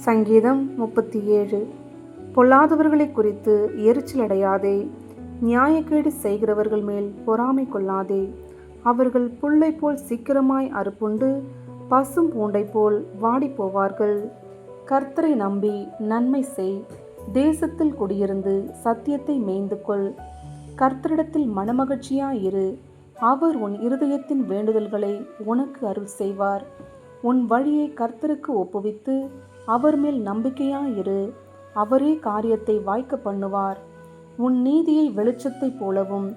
சங்கீதம் 37. பொல்லாதவர்களை குறித்து எரிச்சலடையாதே, நியாயக்கேடு செய்கிறவர்கள் மேல் பொறாமை கொள்ளாதே. அவர்கள் புல்லை போல் சீக்கிரமாய் அறுப்புண்டு பசும் பூண்டை போல் வாடி போவார்கள். கர்த்தரை நம்பி நன்மை செய், தேசத்தில் குடியிருந்து சத்தியத்தை மேய்ந்து கொள். கர்த்தரிடத்தில் மனமகிழ்ச்சியாயிரு, அவர் உன் இருதயத்தின் வேண்டுதல்களை உனக்கு அருள் செய்வார். உன் வழியை கர்த்தருக்கு ஒப்புவித்து அவர் மேல் நம்பிக்கையாயிரு, அவரே காரியத்தை வாய்க்க பண்ணுவார். உன் நீதியை வெளிச்சத்தைப் போலவும்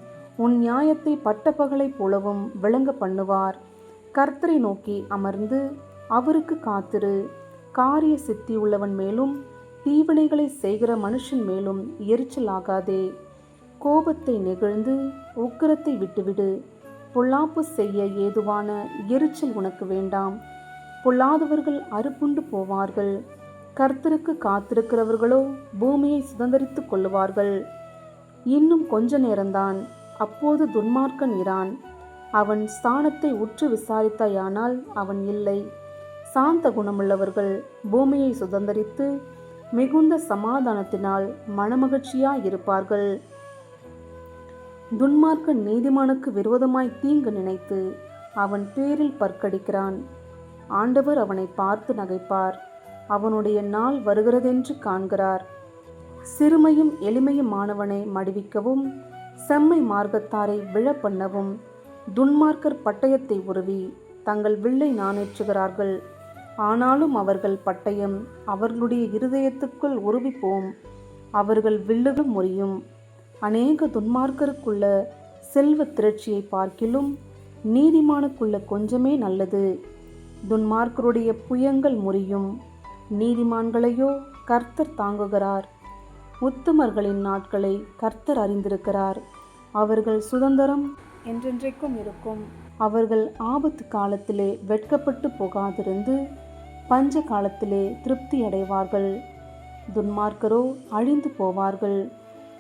உன் நியாயத்தை பட்டப்பகலைப் போலவும் விளங்க பண்ணுவார். கர்த்தரை நோக்கி அமர்ந்து அவருக்கு காத்திரு. காரிய சித்தியுள்ளவன் மேலும் தீவினைகளை செய்கிற மனுஷன் மேலும் எரிச்சலாகாதே. கோபத்தை நெகிழ்ந்து உக்கிரத்தை விட்டுவிடு. பொல்லாப்பு செய்ய ஏதுவான எரிச்சல் உனக்கு வேண்டாம். பொல்லாதவர்கள் அறுப்புண்டு போவார்கள். கர்த்தருக்கு காத்திருக்கிறவர்களோ பூமியை சுதந்தரித்துக் கொள்ளுவார்கள். இன்னும் கொஞ்ச நேரம்தான், அப்போது துன்மார்க்கன் இரான். அவன் ஸ்தானத்தை உற்று விசாரித்தாயானால் அவன் இல்லை. சாந்த குணமுள்ளவர்கள் பூமியை சுதந்தரித்து மிகுந்த சமாதானத்தினால் மனமகிழ்ச்சியாயிருப்பார்கள். துன்மார்க்கன் நீதிமானுக்கு விரோதமாய் தீங்கு நினைத்து அவன் பேரில் பற்கடிக்கிறான். ஆண்டவர் அவனை பார்த்து நகைப்பார். அவனுடைய நாள் வருகிறதென்று காண்கிறார். சிறுமையும் எளிமையுமானவனை மடிவிக்கவும் செம்மை மார்க்கத்தாரை விழப்பண்ணவும் துன்மார்க்கர் பட்டயத்தை உருவி தங்கள் வில்லை நாணேற்றுகிறார்கள். ஆனாலும் அவர்கள் பட்டயம் அவர்களுடைய இருதயத்துக்குள் உருவிப்போம், அவர்கள் வில்லுகள் முறியும். அநேக துன்மார்க்கருக்குள்ள செல்வ திரட்சியை பார்க்கிலும் நீதிமானுக்குள்ள கொஞ்சமே நல்லது. துன்மார்க்கருடைய புயங்கள் முறியும், நீதிமான்களையோ கர்த்தர் தாங்குகிறார். உத்தமர்களின் நாட்களை கர்த்தர் அறிந்திருக்கிறார். அவர்கள் சுதந்திரம் என்றென்றைக்கும் இருக்கும். அவர்கள் ஆபத்து காலத்திலே வெட்கப்பட்டு போகாதிருந்து பஞ்ச காலத்திலே திருப்தி அடைவார்கள். துன்மார்க்கரோ அழிந்து போவார்கள்.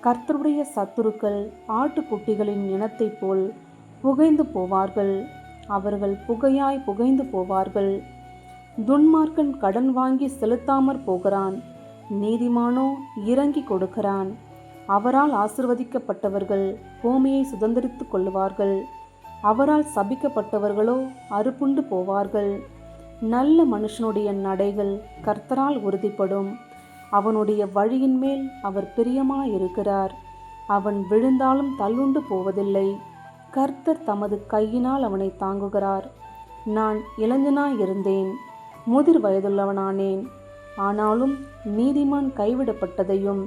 கர்த்தருடைய சத்துருக்கள் ஆட்டுக்குட்டிகளின் இனத்தைப் போல் புகைந்து போவார்கள். அவர்கள் புகையாய் புகைந்து போவார்கள். துன்மார்க்கன் கடன் வாங்கி செலுத்தாமற் போகிறான், நீதிமானோ இறங்கி கொடுக்கிறான். அவரால் ஆசிர்வதிக்கப்பட்டவர்கள் பூமியை சுதந்தரித்துக் கொள்ளுவார்கள். அவரால் சபிக்கப்பட்டவர்களோ அறுப்புண்டு போவார்கள். நல்ல மனுஷனுடைய நடைகள் கர்த்தரால் உறுதிப்படும். அவனுடைய வழியின் மேல் அவர் பிரியமாயிருக்கிறார். அவன் விழுந்தாலும் தள்ளுண்டு போவதில்லை. கர்த்தர் தமது கையினால் அவனை தாங்குகிறார். நான் இளைஞனாயிருந்தேன், முதிர் வயதுள்ளவனானேன். ஆனாலும் நீதிமான் கைவிடப்பட்டதையும்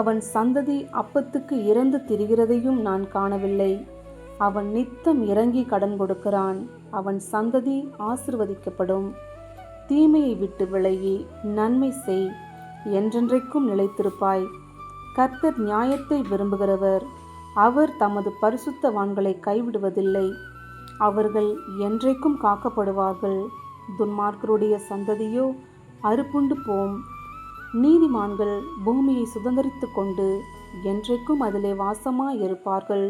அவன் சந்ததி அப்பத்துக்கு இறந்து திரிகிறதையும் நான் காணவில்லை. அவன் நித்தம் இறங்கி கடன் கொடுக்கிறான். அவன் சந்ததி ஆசிர்வதிக்கப்படும். தீமையை விட்டு விலகி நன்மை செய், என்றென்றைக்கும் நிலைத்திருப்பாய். கர்த்தர் நியாயத்தை விரும்புகிறவர். அவர் தமது பரிசுத்தவான்களை கைவிடுவதில்லை. அவர்கள் என்றைக்கும் காக்கப்படுவார்கள். துன்மார்க்கருடைய சந்ததியோ அறுப்புண்டு போம். நீதிமான்கள் பூமியை சுதந்தரித்து கொண்டு என்றைக்கும் அதிலே வாசமாயிருப்பார்கள்.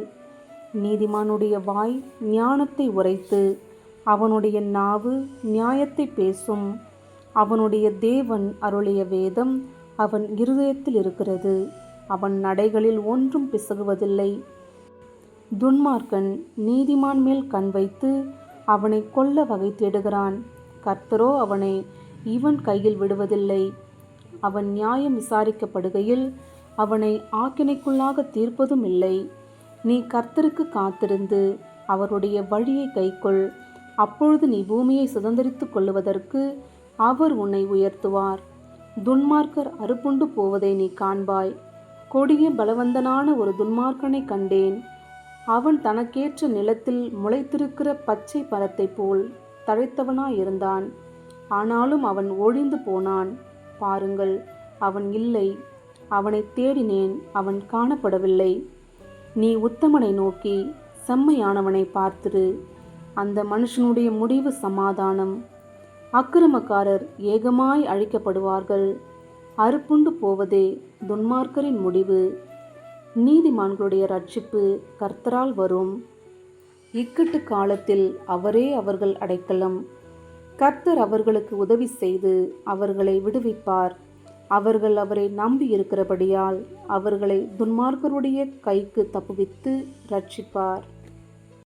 நீதிமானுடைய வாய் ஞானத்தை உரைத்து அவனுடைய நாவு நியாயத்தை பேசும். அவனுடைய தேவன் அருளிய வேதம் அவன் இருதயத்தில் இருக்கிறது. அவன் நடைகளில் ஒன்றும் பிசகுவதில்லை. துன்மார்க்கன் நீதிமான் மேல் கண் வைத்து அவனை கொல்ல வகை தேடுகிறான். கர்த்தரோ அவனை இவன் கையில் விடுவதில்லை. அவன் நியாயம் விசாரிக்கப்படுகையில் அவனை ஆக்கினைக்குள்ளாக தீர்ப்பதும் இல்லை. நீ கர்த்தருக்கு காத்திருந்து அவருடைய வழியை கைக்கொள். அப்பொழுது நீ பூமியை சுதந்தரித்துக் கொள்ளுவதற்கு அவர் உன்னை உயர்த்துவார். துன்மார்க்கர் அறுப்புண்டு போவதை நீ காண்பாய். கொடிய பலவந்தனான ஒரு துன்மார்க்கனை கண்டேன். அவன் தனக்கேற்ற நிலத்தில் முளைத்திருக்கிற பச்சை பழத்தை போல் தழைத்தவனாயிருந்தான். ஆனாலும் அவன் ஒழிந்து போனான். பாருங்கள், அவன் இல்லை. அவனை தேடினேன், அவன் காணப்படவில்லை. நீ உத்தமனை நோக்கி செம்மையானவனை பார்த்திரு. அந்த மனுஷனுடைய முடிவு சமாதானம். அக்கிரமக்காரர் ஏகமாய் அழிக்கப்படுவார்கள். அறுப்புண்டு போவதே துன்மார்க்கரின் முடிவு. நீதிமான்களுடைய ரட்சிப்பு கர்த்தரால் வரும். இக்கட்டு காலத்தில் அவரே அவர்கள் அடைக்கலம். கர்த்தர் அவர்களுக்கு உதவி செய்து அவர்களை விடுவிப்பார். அவர்கள் அவரை நம்பி இருக்கிறபடியால் அவர்களை துன்மார்க்கருடைய கைக்கு தப்புவித்து இரட்சிப்பார்.